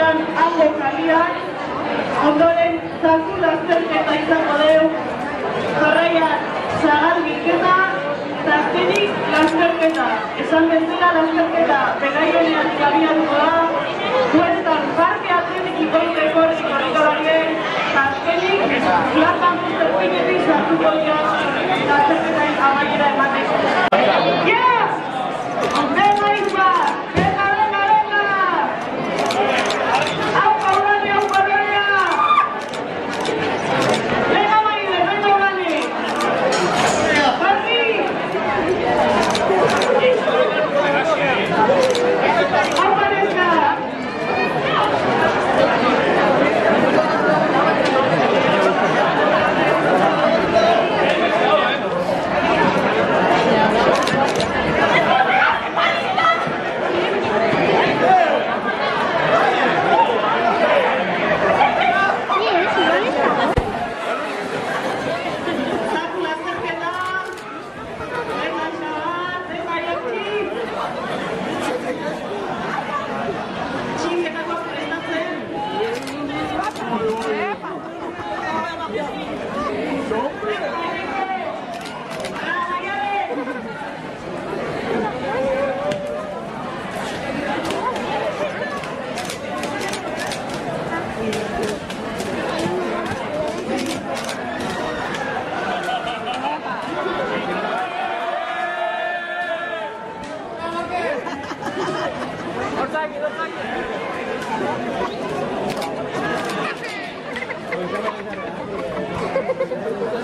Jarraian hango kalian, ondoren zaku lasterketa izango deu, jarraian zagal bilketa, eta azkenik lasterketa. Esan bezala lasterketa Belaionean abiatuko da, bueltan parke atletikiko rekordiko korrikalarien, eta azkenik plazan zerpinetik sartuko dira lasterketaren amaiera emateko. Venga, Isma! Venga, venga, venga! ¡Aupa, Urani, aupa, Urania! Venga, Maide, venga, Urani! ¡Parti! ¡Aupa, Nesca!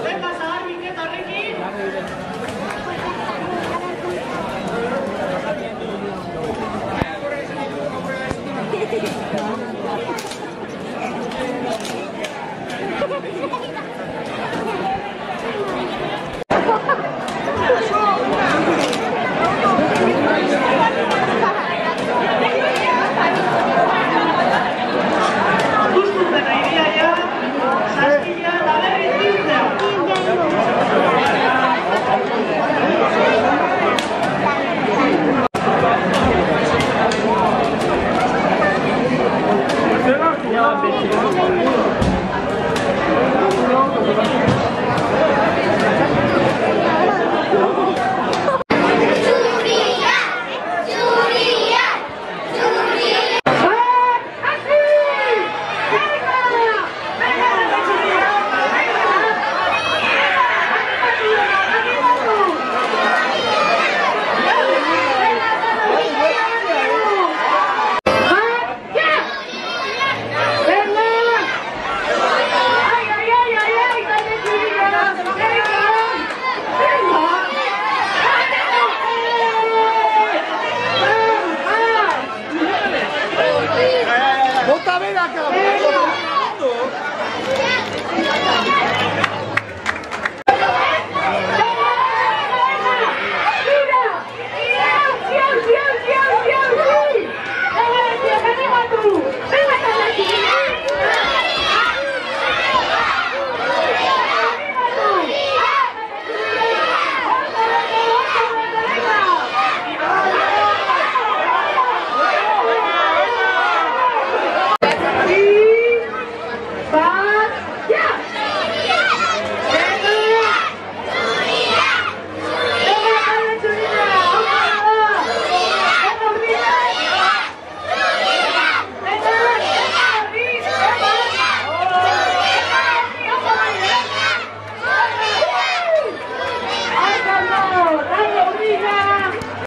Venga,